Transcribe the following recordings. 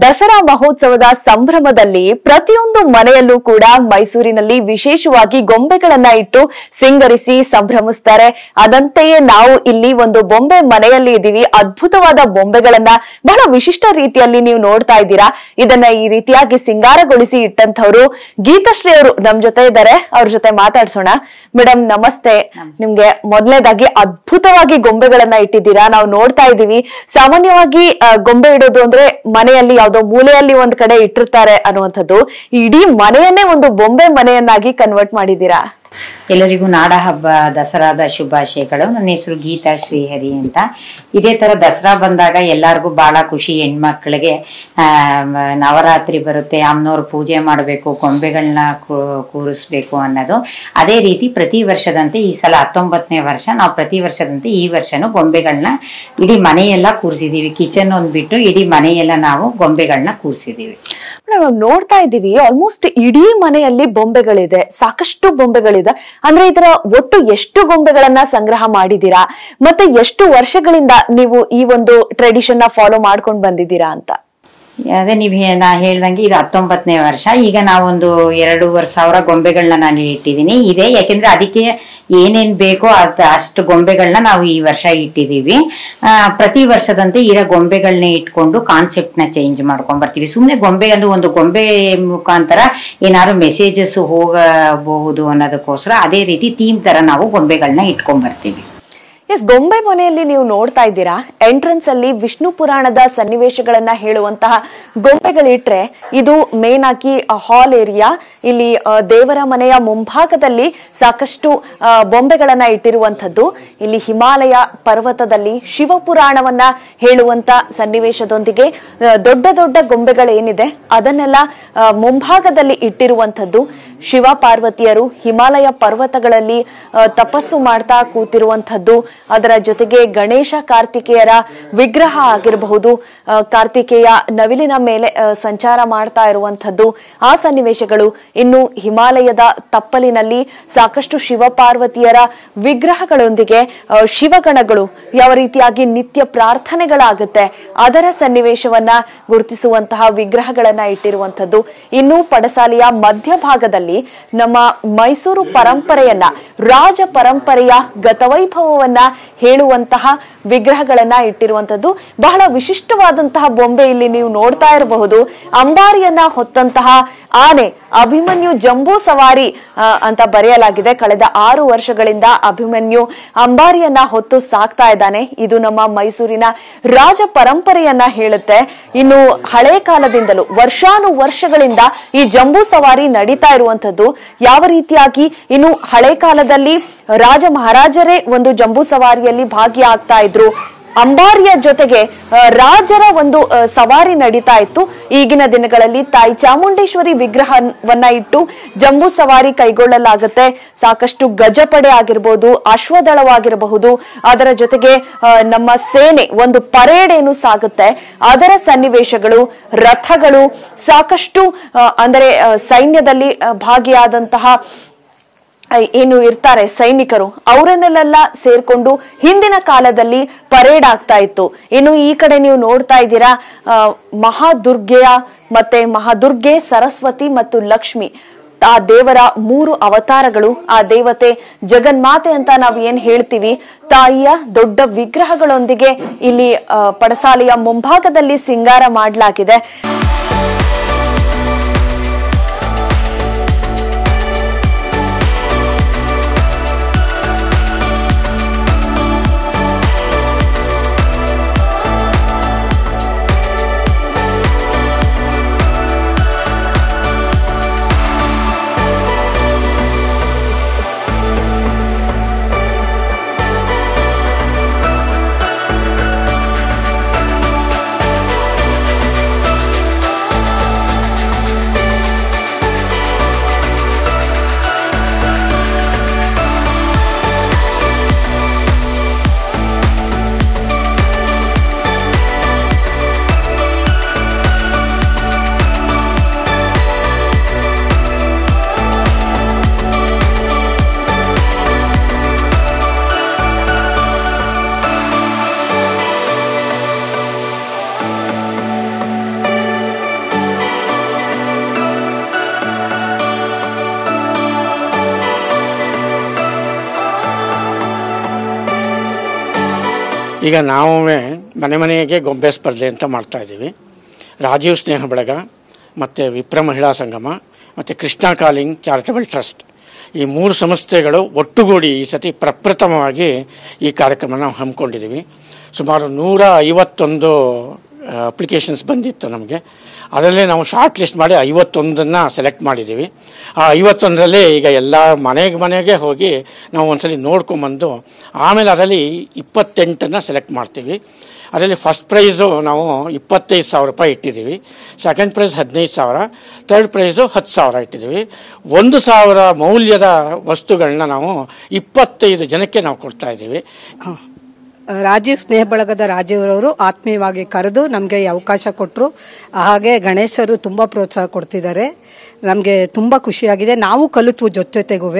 ದಸರಾ ಮಹೋತ್ಸವದ ಸಂಭ್ರಮದಲ್ಲಿ ಪ್ರತಿಯೊಂದು ಮನೆಯಲ್ಲೂ ಕೂಡ ಮೈಸೂರಿನಲ್ಲಿ ವಿಶೇಷವಾಗಿ ಗೊಂಬೆಗಳನ್ನ ಇಟ್ಟು ಸಿಂಗರಿಸಿ ಸಂಭ್ರಮಿಸ್ತಾರೆ. ಅದಂತೆಯೇ ನಾವು ಇಲ್ಲಿ ಒಂದು ಬೊಂಬೆ ಮನೆಯಲ್ಲಿ ಇದೀವಿ. ಅದ್ಭುತವಾದ ಬೊಂಬೆಗಳನ್ನ ಬಹಳ ವಿಶಿಷ್ಟ ರೀತಿಯಲ್ಲಿ ನೀವು ನೋಡ್ತಾ ಇದ್ದೀರಾ. ಇದನ್ನ ಈ ರೀತಿಯಾಗಿ ಸಿಂಗಾರಗೊಳಿಸಿ ಇಟ್ಟಂತವ್ರು ಗೀತಾಶ್ರೀ ಅವರು ನಮ್ ಜೊತೆ ಇದ್ದಾರೆ. ಅವ್ರ ಜೊತೆ ಮಾತಾಡ್ಸೋಣ. ಮೇಡಮ್ ನಮಸ್ತೆ. ನಿಮ್ಗೆ ಮೊದಲನೇದಾಗಿ ಅದ್ಭುತವಾಗಿ ಗೊಂಬೆಗಳನ್ನ ಇಟ್ಟಿದ್ದೀರಾ. ನಾವು ನೋಡ್ತಾ ಇದೀವಿ. ಸಾಮಾನ್ಯವಾಗಿ ಗೊಂಬೆ ಇಡೋದು ಅಂದ್ರೆ ಮನೆಯಲ್ಲಿ ಯಾವ್ದೋ ಮೂಲೆಯಲ್ಲಿ ಒಂದ್ ಕಡೆ ಇಟ್ಟಿರ್ತಾರೆ ಅನ್ನುವಂಥದ್ದು. ಇಡೀ ಮನೆಯನ್ನೇ ಒಂದು ಬೊಂಬೆ ಮನೆಯನ್ನಾಗಿ ಕನ್ವರ್ಟ್ ಮಾಡಿದೀರಾ. ಎಲ್ಲರಿಗೂ ನಾಡ ಹಬ್ಬ ದಸರಾದ ಶುಭಾಶಯಗಳು. ನನ್ನ ಹೆಸರು ಗೀತಾ ಶ್ರೀಹರಿ ಅಂತ. ಇದೇ ತರ ದಸರಾ ಬಂದಾಗ ಎಲ್ಲರಿಗೂ ಬಹಳ ಖುಷಿ. ಹೆಣ್ಮಕ್ಳಿಗೆ ನವರಾತ್ರಿ ಬರುತ್ತೆ, ಅಮ್ಮನವ್ರು ಪೂಜೆ ಮಾಡಬೇಕು, ಗೊಂಬೆಗಳನ್ನ ಕೂರಿಸ್ಬೇಕು ಅನ್ನೋದು. ಅದೇ ರೀತಿ ಪ್ರತಿ ವರ್ಷದಂತೆ ಈ ಸಲ 19ನೇ ವರ್ಷ ನಾವು ಪ್ರತಿ ವರ್ಷದಂತೆ ಈ ವರ್ಷನೂ ಗೊಂಬೆಗಳನ್ನ ಇಡೀ ಮನೆಯೆಲ್ಲ ಕೂರಿಸಿದೀವಿ. ಕಿಚನ್ ಒಂದ್ ಬಿಟ್ಟು ಇಡೀ ಮನೆಯೆಲ್ಲ ನಾವು ಗೊಂಬೆಗಳನ್ನ ಕೂರಿಸಿದೀವಿ. ನೋಡ್ತಾ ಇದ್ದೀವಿ ಆಲ್ಮೋಸ್ಟ್ ಇಡೀ ಮನೆಯಲ್ಲಿ ಬೊಂಬೆಗಳಿದೆ, ಸಾಕಷ್ಟು ಬೊಂಬೆಗಳಿದೆ. ಅಂದ್ರೆ ಇದರ ಒಟ್ಟು ಎಷ್ಟು ಗೊಂಬೆಗಳನ್ನ ಸಂಗ್ರಹ ಮಾಡಿದೀರಾ, ಮತ್ತೆ ಎಷ್ಟು ವರ್ಷಗಳಿಂದ ನೀವು ಈ ಒಂದು ಟ್ರೆಡಿಷನ್ ನ ಫಾಲೋ ಮಾಡ್ಕೊಂಡು ಬಂದಿದ್ದೀರಾ ಅಂತ? ಅದೇ ನಾ ಹೇಳ್ದಂಗೆ ಇದು 19ನೇ ವರ್ಷ. ಈಗ ನಾವೊಂದು 2,500 ಗೊಂಬೆಗಳನ್ನ ನಾನು ಇಟ್ಟಿದ್ದೀನಿ. ಇದೆ ಯಾಕೆಂದ್ರೆ ಅದಕ್ಕೆ ಏನೇನ್ ಬೇಕೋ ಅಷ್ಟು ಗೊಂಬೆಗಳನ್ನ ನಾವು ಈ ವರ್ಷ ಇಟ್ಟಿದೀವಿ. ಪ್ರತಿ ವರ್ಷದಂತೆ ಇರೋ ಗೊಂಬೆಗಳನ್ನ ಇಟ್ಕೊಂಡು ಕಾನ್ಸೆಪ್ಟ್ ನ ಚೇಂಜ್ ಮಾಡ್ಕೊಂಡ್ ಬರ್ತೀವಿ. ಸುಮ್ನೆ ಗೊಂಬೆ ಒಂದು ಗೊಂಬೆ ಮುಖಾಂತರ ಏನಾದ್ರು ಮೆಸೇಜಸ್ ಹೋಗಬಹುದು ಅನ್ನೋದಕ್ಕೋಸ್ಕರ ಅದೇ ರೀತಿ ಥೀಮ್ ತರ ನಾವು ಗೊಂಬೆಗಳನ್ನ ಇಟ್ಕೊಂಡ್ ಬರ್ತೀವಿ. ಎಸ್, ಗೊಂಬೆ ಮನೆಯಲ್ಲಿ ನೀವು ನೋಡ್ತಾ ಇದ್ದೀರಾ, ಎಂಟ್ರೆನ್ಸ್ ಅಲ್ಲಿ ವಿಷ್ಣು ಪುರಾಣದ ಸನ್ನಿವೇಶಗಳನ್ನ ಹೇಳುವಂತಹ ಗೊಂಬೆಗಳಿಟ್ರೆ ಇದು ಮೇನ್ ಆಗಿ ಹಾಲ್ ಏರಿಯಾ. ಇಲ್ಲಿ ದೇವರ ಮನೆಯ ಮುಂಭಾಗದಲ್ಲಿ ಸಾಕಷ್ಟು ಬೊಂಬೆಗಳನ್ನ ಇಟ್ಟಿರುವಂತದ್ದು. ಇಲ್ಲಿ ಹಿಮಾಲಯ ಪರ್ವತದಲ್ಲಿ ಶಿವಪುರಾಣವನ್ನ ಹೇಳುವಂತ ಸನ್ನಿವೇಶದೊಂದಿಗೆ ದೊಡ್ಡ ದೊಡ್ಡ ಗೊಂಬೆಗಳೇನಿದೆ ಅದನ್ನೆಲ್ಲ ಮುಂಭಾಗದಲ್ಲಿ ಇಟ್ಟಿರುವಂತದ್ದು. ಶಿವ ಪಾರ್ವತಿಯರು ಹಿಮಾಲಯ ಪರ್ವತಗಳಲ್ಲಿ ತಪಸ್ಸು ಮಾಡ್ತಾ ಕೂತಿರುವಂತದ್ದು. ಅದರ ಜೊತೆಗೆ ಗಣೇಶ ಕಾರ್ತಿಕೇಯರ ವಿಗ್ರಹ ಆಗಿರಬಹುದು, ಕಾರ್ತಿಕೇಯ ನವಿಲಿನ ಮೇಲೆ ಸಂಚಾರ ಮಾಡ್ತಾ ಇರುವಂತದ್ದು, ಆ ಸನ್ನಿವೇಶಗಳು. ಇನ್ನು ಹಿಮಾಲಯದ ತಪ್ಪಲಿನಲ್ಲಿ ಸಾಕಷ್ಟು ಶಿವ ಪಾರ್ವತಿಯರ ವಿಗ್ರಹಗಳೊಂದಿಗೆ ಶಿವಗಣಗಳು ಯಾವ ರೀತಿಯಾಗಿ ನಿತ್ಯ ಪ್ರಾರ್ಥನೆಗಳಾಗುತ್ತೆ ಅದರ ಸನ್ನಿವೇಶವನ್ನ ಗುರುತಿಸುವಂತಹ ವಿಗ್ರಹಗಳನ್ನ ಇಟ್ಟಿರುವಂತದ್ದು. ಇನ್ನು ಪಡಸಾಲೆಯ ಮಧ್ಯಭಾಗದಲ್ಲಿ ನಮ್ಮ ಮೈಸೂರು ಪರಂಪರೆಯನ್ನ, ರಾಜ ಪರಂಪರೆಯ ಗತವೈಭವವನ್ನ ಹೇಳುವಂತಹ ವಿಗ್ರಹಗಳನ್ನ ಇಟ್ಟಿರುವಂತದ್ದು. ಬಹಳ ವಿಶಿಷ್ಟವಾದಂತಹ ಬೊಂಬೆ ಇಲ್ಲಿ ನೀವು ನೋಡ್ತಾ ಇರಬಹುದು. ಅಂಬಾರಿಯನ್ನ ಹೊತ್ತಂತಹ ಆನೆ, ಅಭಿಮನ್ಯು ಜಂಬೂ ಸವಾರಿ ಅಂತ ಬರೆಯಲಾಗಿದೆ. ಕಳೆದ 6 ವರ್ಷಗಳಿಂದ ಅಭಿಮನ್ಯು ಅಂಬಾರಿಯನ್ನ ಹೊತ್ತು ಸಾಕ್ತಾ ಇದ್ದಾನೆ. ಇದು ನಮ್ಮ ಮೈಸೂರಿನ ರಾಜ ಪರಂಪರೆಯನ್ನ ಹೇಳುತ್ತೆ. ಇನ್ನು ಹಳೆ ಕಾಲದಿಂದಲೂ ವರ್ಷಾನುವರ್ಷಗಳಿಂದ ಈ ಜಂಬೂ ಸವಾರಿ ನಡೀತಾ ಇರುವಂತದ್ದು. ಯಾವ ರೀತಿಯಾಗಿ ಇನ್ನು ಹಳೆ ಕಾಲದಲ್ಲಿ ರಾಜ ಮಹಾರಾಜರೇ ಒಂದು ಜಂಬೂ ಸವಾರಿಯಲ್ಲಿ ಭಾಗಿಯಾಗ್ತಾ ಇದ್ರು. ಅಂಬಾರಿಯ ಜೊತೆಗೆ ರಾಜರ ಒಂದು ಸವಾರಿ ನಡೀತಾ ಇತ್ತು. ಈಗಿನ ದಿನಗಳಲ್ಲಿ ತಾಯಿ ಚಾಮುಂಡೇಶ್ವರಿ ವಿಗ್ರಹವನ್ನ ಇಟ್ಟು ಜಂಬೂ ಸವಾರಿ ಕೈಗೊಳ್ಳಲಾಗುತ್ತೆ. ಸಾಕಷ್ಟು ಗಜಪಡೆ ಆಗಿರ್ಬೋದು, ಅಶ್ವದಳವಾಗಿರಬಹುದು, ಅದರ ಜೊತೆಗೆ ನಮ್ಮ ಸೇನೆ ಒಂದು ಪರೇಡ್ ಏನು ಸಾಗುತ್ತೆ ಅದರ ಸನ್ನಿವೇಶಗಳು, ರಥಗಳು, ಸಾಕಷ್ಟು ಅಂದರೆ ಸೈನ್ಯದಲ್ಲಿ ಭಾಗಿಯಾದಂತಹ ಏನು ಇರ್ತಾರೆ ಸೈನಿಕರು, ಅವರನ್ನೆಲ್ಲ ಸೇರ್ಕೊಂಡು ಹಿಂದಿನ ಕಾಲದಲ್ಲಿ ಪರೇಡ್ ಆಗ್ತಾ ಇತ್ತು. ಇನ್ನು ಈ ಕಡೆ ನೀವು ನೋಡ್ತಾ ಇದ್ದೀರಾ ಮಹಾದುರ್ಗೆಯ ಮತ್ತೆ ಮಹಾದುರ್ಗೆ, ಸರಸ್ವತಿ ಮತ್ತು ಲಕ್ಷ್ಮಿ, ಆ ದೇವರ 3 ಅವತಾರಗಳು. ಆ ದೇವತೆ ಜಗನ್ಮಾತೆ ಅಂತ ನಾವು ಏನ್ ಹೇಳ್ತೀವಿ, ತಾಯಿಯ ದೊಡ್ಡ ವಿಗ್ರಹಗಳೊಂದಿಗೆ ಇಲ್ಲಿ ಪಡಸಾಲೆಯ ಮುಂಭಾಗದಲ್ಲಿ ಸಿಂಗಾರ ಮಾಡಲಾಗಿದೆ. ಈಗ ನಾವು ಮನೆ ಮನೆಗೆ ಗೊಂಬೆ ಸ್ಪರ್ಧೆ ಅಂತ ಮಾಡ್ತಾಯಿದ್ದೀವಿ. ರಾಜೀವ್ ಸ್ನೇಹ ಬಳಗ ಮತ್ತು ವಿಪ್ರ ಮಹಿಳಾ ಸಂಗಮ ಮತ್ತು ಕೃಷ್ಣ ಕಾಲಿಂಗ್ ಚಾರಿಟಬಲ್ ಟ್ರಸ್ಟ್ ಈ 3 ಸಂಸ್ಥೆಗಳು ಒಟ್ಟುಗೂಡಿ ಈ ಸತಿ ಪ್ರಪ್ರಥಮವಾಗಿ ಈ ಕಾರ್ಯಕ್ರಮ ನಾವು ಹಮ್ಮಿಕೊಂಡಿದ್ದೀವಿ. ಸುಮಾರು 151 ಅಪ್ಲಿಕೇಶನ್ಸ್ ಬಂದಿತ್ತು ನಮಗೆ. ಅದರಲ್ಲೇ ನಾವು ಶಾರ್ಟ್ ಲಿಸ್ಟ್ ಮಾಡಿ 51 ಸೆಲೆಕ್ಟ್ ಮಾಡಿದ್ದೀವಿ. ಆ 51ರಲ್ಲಿ ಈಗ ಎಲ್ಲ ಮನೆಗೆ ಹೋಗಿ ನಾವು ಒಂದ್ಸಲಿ ನೋಡ್ಕೊಂಬಂದು ಆಮೇಲೆ ಅದರಲ್ಲಿ 28 ಸೆಲೆಕ್ಟ್ ಮಾಡ್ತೀವಿ. ಅದರಲ್ಲಿ ಫಸ್ಟ್ ಪ್ರೈಸು ನಾವು 25,000 ರೂಪಾಯಿ ಇಟ್ಟಿದ್ದೀವಿ, ಸೆಕೆಂಡ್ ಪ್ರೈಸ್ 15,000, ಥರ್ಡ್ ಪ್ರೈಸು 10,000 ಇಟ್ಟಿದ್ದೀವಿ. 1,000 ಮೌಲ್ಯದ ವಸ್ತುಗಳನ್ನ ನಾವು 25 ಜನಕ್ಕೆ ನಾವು ಕೊಡ್ತಾಯಿದ್ದೀವಿ. ರಾಜೀವ್ ಸ್ನೇಹ ಬಳಗದ ರಾಜೀವ್ರವರು ಆತ್ಮೀಯವಾಗಿ ಕರೆದು ನಮಗೆ ಈ ಅವಕಾಶ ಕೊಟ್ಟರು. ಹಾಗೆ ಗಣೇಶರು ತುಂಬ ಪ್ರೋತ್ಸಾಹ ಕೊಡ್ತಿದ್ದಾರೆ. ನಮಗೆ ತುಂಬ ಖುಷಿಯಾಗಿದೆ. ನಾವು ಕಲಿತ್ವು ಜೊತೆಗೂ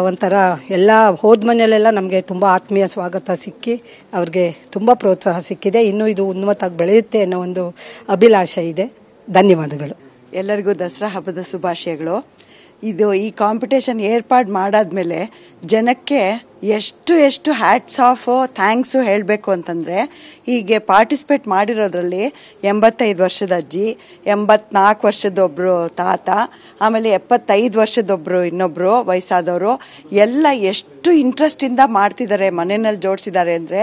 ಒಂಥರ ಎಲ್ಲ ಹೋದ ಮನೆಯಲ್ಲೆಲ್ಲ ನಮಗೆ ತುಂಬ ಆತ್ಮೀಯ ಸ್ವಾಗತ ಸಿಕ್ಕಿ ಅವ್ರಿಗೆ ತುಂಬ ಪ್ರೋತ್ಸಾಹ ಸಿಕ್ಕಿದೆ. ಇನ್ನೂ ಇದು ಉನ್ನತವಾಗಿ ಬೆಳೆಯುತ್ತೆ ಅನ್ನೋ ಒಂದು ಅಭಿಲಾಷೆ ಇದೆ. ಧನ್ಯವಾದಗಳು. ಎಲ್ಲರಿಗೂ ದಸರಾ ಹಬ್ಬದ ಶುಭಾಶಯಗಳು. ಈ ಕಾಂಪಿಟೇಷನ್ ಏರ್ಪಾಡು ಮಾಡಾದ್ಮೇಲೆ ಜನಕ್ಕೆ ಎಷ್ಟು ಹ್ಯಾಟ್ಸ್ ಆಫ್ ಥ್ಯಾಂಕ್ಸು ಹೇಳಬೇಕು ಅಂತಂದರೆ, ಹೀಗೆ ಪಾರ್ಟಿಸಿಪೇಟ್ ಮಾಡಿರೋದ್ರಲ್ಲಿ 85 ವರ್ಷದ ಅಜ್ಜಿ, 84 ವರ್ಷದೊಬ್ಬರು ತಾತ, ಆಮೇಲೆ 75 ವರ್ಷದೊಬ್ಬರು ಇನ್ನೊಬ್ಬರು ವಯಸ್ಸಾದವರು ಎಲ್ಲ ಎಷ್ಟು ಇಂಟ್ರೆಸ್ಟಿಂದ ಮಾಡ್ತಿದ್ದಾರೆ, ಮನೆಯಲ್ಲಿ ಜೋಡಿಸಿದ್ದಾರೆ ಅಂದರೆ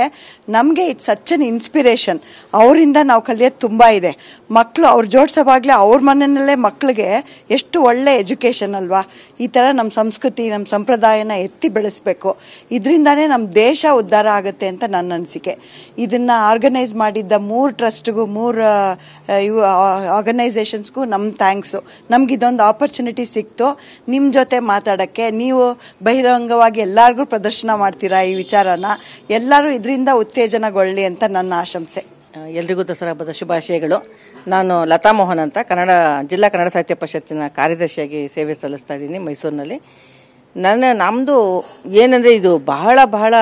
ನಮಗೆ ಇಟ್ಸ್ ಸಚ್ ಅನ್ ಇನ್ಸ್ಪಿರೇಷನ್. ಅವರಿಂದ ನಾವು ಕಲಿಯೋದು ತುಂಬ ಇದೆ. ಮಕ್ಕಳು ಅವ್ರು ಜೋಡಿಸೋವಾಗಲೇ ಅವ್ರ ಮನೆಯಲ್ಲೇ ಮಕ್ಕಳಿಗೆ ಎಷ್ಟು ಒಳ್ಳೆ ಎಜುಕೇಷನ್ ಅಲ್ವಾ. ಈ ಥರ ನಮ್ಮ ಸಂಸ್ಕೃತಿ ನಮ್ಮ ಸಂಪ್ರದಾಯನ ಎತ್ತಿ ಬೆಳೆಸಬೇಕು. ಇದರಿಂದಾನೇ ನಮ್ಮ ದೇಶ ಉದ್ಧಾರ ಆಗುತ್ತೆ ಅಂತ ನನ್ನ ಅನಿಸಿಕೆ. ಇದನ್ನು ಆರ್ಗನೈಸ್ ಮಾಡಿದ್ದ 3 ಟ್ರಸ್ಟ್ಗೂ 3 ಆರ್ಗನೈಸೇಷನ್ಸ್ಗೂ ನಮ್ಮ ಥ್ಯಾಂಕ್ಸು. ನಮಗಿದೊಂದು ಆಪರ್ಚುನಿಟಿ ಸಿಕ್ತು ನಿಮ್ಮ ಜೊತೆ ಮಾತಾಡೋಕ್ಕೆ. ನೀವು ಬಹಿರಂಗವಾಗಿ ಎಲ್ಲರಿಗೂ ಪ್ರದರ್ಶನ ಮಾಡ್ತೀರಾ ಈ ವಿಚಾರನ. ಎಲ್ಲರೂ ಇದರಿಂದ ಉತ್ತೇಜನಗೊಳ್ಳಿ ಅಂತ ನನ್ನ ಆಶಂಸೆ. ಎಲ್ರಿಗೂ ದಸರಾ ಹಬ್ಬದ ಶುಭಾಶಯಗಳು. ನಾನು ಲತಾ ಮೋಹನ್ ಅಂತ ಜಿಲ್ಲಾ ಕನ್ನಡ ಸಾಹಿತ್ಯ ಪರಿಷತ್ತಿನ ಕಾರ್ಯದರ್ಶಿಯಾಗಿ ಸೇವೆ ಸಲ್ಲಿಸ್ತಾ ಇದ್ದೀನಿ ಮೈಸೂರಿನಲ್ಲಿ. ನಮ್ಮದು ಏನಂದರೆ ಇದು ಬಹಳ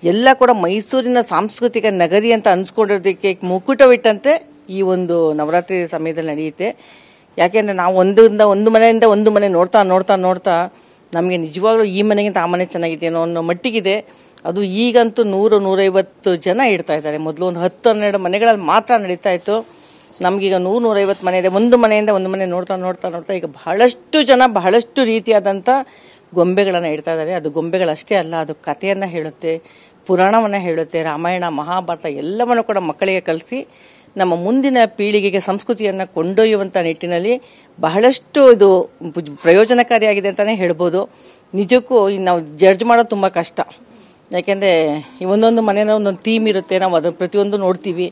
ಎಲ್ಲ ಕೂಡ ಮೈಸೂರಿನ ಸಾಂಸ್ಕೃತಿಕ ನಗರಿ ಅಂತ ಅನ್ಸ್ಕೊಂಡಿರೋದಕ್ಕೆ ಮುಕುಟವಿಟ್ಟಂತೆ ಈ ಒಂದು ನವರಾತ್ರಿ ಸಮಯದಲ್ಲಿ ನಡೆಯುತ್ತೆ. ಯಾಕೆಂದರೆ ನಾವು ಒಂದು ಮನೆಯಿಂದ ಒಂದು ಮನೆ ನೋಡ್ತಾ ನಮಗೆ ನಿಜವಾಗ್ಲೂ ಈ ಮನೆಗಿಂತ ಆ ಮನೆ ಚೆನ್ನಾಗಿದೆಯೋ ಅನ್ನೋ ಮಟ್ಟಿಗಿದೆ. ಅದು ಈಗಂತೂ 100-150 ಜನ ಇಡ್ತಾ ಇದ್ದಾರೆ. ಮೊದಲು ಒಂದು 10-12 ಮನೆಗಳಲ್ಲಿ ಮಾತ್ರ ನಡೀತಾ ಇತ್ತು. ನಮಗೀಗ 100-150 ಮನೆ ಇದೆ. ಒಂದು ಮನೆಯಿಂದ ಒಂದು ಮನೆ ನೋಡ್ತಾ ಈಗ ಬಹಳಷ್ಟು ಜನ ಬಹಳಷ್ಟು ರೀತಿಯಾದಂಥ ಗೊಂಬೆಗಳನ್ನು ಇಡ್ತಾ ಇದ್ದಾರೆ. ಅದು ಗೊಂಬೆಗಳಷ್ಟೇ ಅಲ್ಲ, ಅದು ಕಥೆಯನ್ನು ಹೇಳುತ್ತೆ, ಪುರಾಣವನ್ನು ಹೇಳುತ್ತೆ, ರಾಮಾಯಣ ಮಹಾಭಾರತ ಎಲ್ಲವನ್ನು ಕೂಡ ಮಕ್ಕಳಿಗೆ ಕಲಿಸಿ ನಮ್ಮ ಮುಂದಿನ ಪೀಳಿಗೆಗೆ ಸಂಸ್ಕೃತಿಯನ್ನು ಕೊಂಡೊಯ್ಯುವಂಥ ನಿಟ್ಟಿನಲ್ಲಿ ಬಹಳಷ್ಟು ಇದು ಪ್ರಯೋಜನಕಾರಿಯಾಗಿದೆ ಅಂತಲೇ ಹೇಳ್ಬೋದು. ನಿಜಕ್ಕೂ ನಾವು ಜಡ್ಜ್ ಮಾಡೋದು ತುಂಬ ಕಷ್ಟ. ಯಾಕೆಂದರೆ ಒಂದೊಂದು ಮನೆಯ ಒಂದೊಂದು ಥೀಮ್ ಇರುತ್ತೆ. ನಾವು ಅದು ಪ್ರತಿಯೊಂದು ನೋಡ್ತೀವಿ.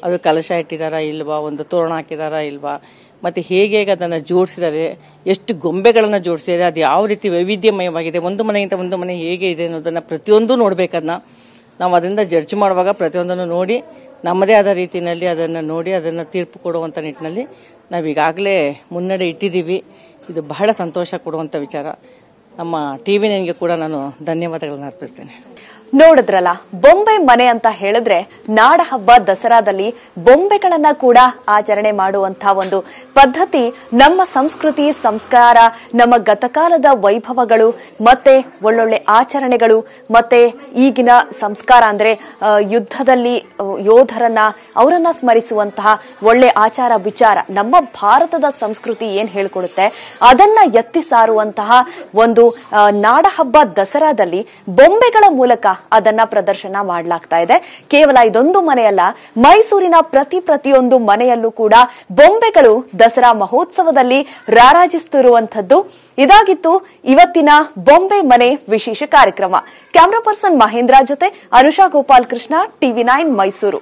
ಅದು ಕಲಶ ಇಟ್ಟಿದ್ದಾರಾ ಇಲ್ವಾ, ಒಂದು ತೋರಣ ಹಾಕಿದಾರಾ ಇಲ್ವಾ, ಮತ್ತು ಹೇಗೆ ಅದನ್ನು ಜೋಡಿಸಿದ್ದಾರೆ, ಎಷ್ಟು ಗೊಂಬೆಗಳನ್ನು ಜೋಡಿಸಿದ್ದಾರೆ, ಅದು ಯಾವ ರೀತಿ ವೈವಿಧ್ಯಮಯವಾಗಿದೆ, ಒಂದು ಮನೆಗಿಂತ ಒಂದು ಮನೆ ಹೇಗೆ ಇದೆ ಅನ್ನೋದನ್ನು ಪ್ರತಿಯೊಂದು ನೋಡಬೇಕದನ್ನ ನಾವು. ಅದರಿಂದ ಜಡ್ಜ್ ಮಾಡುವಾಗ ಪ್ರತಿಯೊಂದನ್ನು ನೋಡಿ ನಮ್ಮದೇ ಆದ ರೀತಿಯಲ್ಲಿ ಅದನ್ನು ನೋಡಿ ಅದನ್ನು ತೀರ್ಪು ಕೊಡುವಂಥ ನಿಟ್ಟಿನಲ್ಲಿ ನಾವೀಗಾಗಲೇ ಮುನ್ನಡೆ ಇಟ್ಟಿದ್ದೀವಿ. ಇದು ಬಹಳ ಸಂತೋಷ ಕೊಡುವಂಥ ವಿಚಾರ. ನಮ್ಮ ಟಿವಿ ನೈನ್ಗೆ ಕೂಡ ನಾನು ಧನ್ಯವಾದಗಳನ್ನು ಅರ್ಪಿಸ್ತೇನೆ. ನೋಡಿದ್ರಲ್ಲ, ಬೊಂಬೆ ಮನೆ ಅಂತ ಹೇಳಿದ್ರೆ ನಾಡ ಹಬ್ಬ ದಸರಾದಲ್ಲಿ ಬೊಂಬೆಗಳನ್ನ ಕೂಡ ಆಚರಣೆ ಮಾಡುವಂತಹ ಒಂದು ಪದ್ಧತಿ ನಮ್ಮ ಸಂಸ್ಕೃತಿ ಸಂಸ್ಕಾರ, ನಮ್ಮ ಗತಕಾಲದ ವೈಭವಗಳು, ಮತ್ತೆ ಒಳ್ಳೊಳ್ಳೆ ಆಚರಣೆಗಳು, ಮತ್ತೆ ಈಗಿನ ಸಂಸ್ಕಾರ ಅಂದ್ರೆ ಯುದ್ಧದಲ್ಲಿ ಅವರನ್ನ ಸ್ಮರಿಸುವಂತಹ ಒಳ್ಳೆ ಆಚಾರ ವಿಚಾರ, ನಮ್ಮ ಭಾರತದ ಸಂಸ್ಕೃತಿ ಏನ್ ಹೇಳ್ಕೊಡುತ್ತೆ ಅದನ್ನ ಎತ್ತಿ ಸಾರುವಂತಹ ಒಂದು ನಾಡ ಹಬ್ಬ ದಸರಾದಲ್ಲಿ ಬೊಂಬೆಗಳ ಮೂಲಕ ಅದನ್ನ ಪ್ರದರ್ಶನ ಮಾಡಲಾಗ್ತಾ ಇದೆ. ಕೇವಲ ಇದೊಂದು ಮನೆಯಲ್ಲ, ಮೈಸೂರಿನ ಪ್ರತಿಯೊಂದು ಮನೆಯಲ್ಲೂ ಕೂಡ ಬೊಂಬೆಗಳು ದಸರಾ ಮಹೋತ್ಸವದಲ್ಲಿ ರಾರಾಜಿಸುತ್ತಿರುವಂತದ್ದು. ಇದಾಗಿತ್ತು ಇವತ್ತಿನ ಬೊಂಬೆ ಮನೆ ವಿಶೇಷ ಕಾರ್ಯಕ್ರಮ. ಕ್ಯಾಮರಾ ಪರ್ಸನ್ ಮಹೇಂದ್ರ ಜೊತೆ ಅನುಷಾ ಗೋಪಾಲ್ ಕೃಷ್ಣ, ಟಿವಿ9 ಮೈಸೂರು.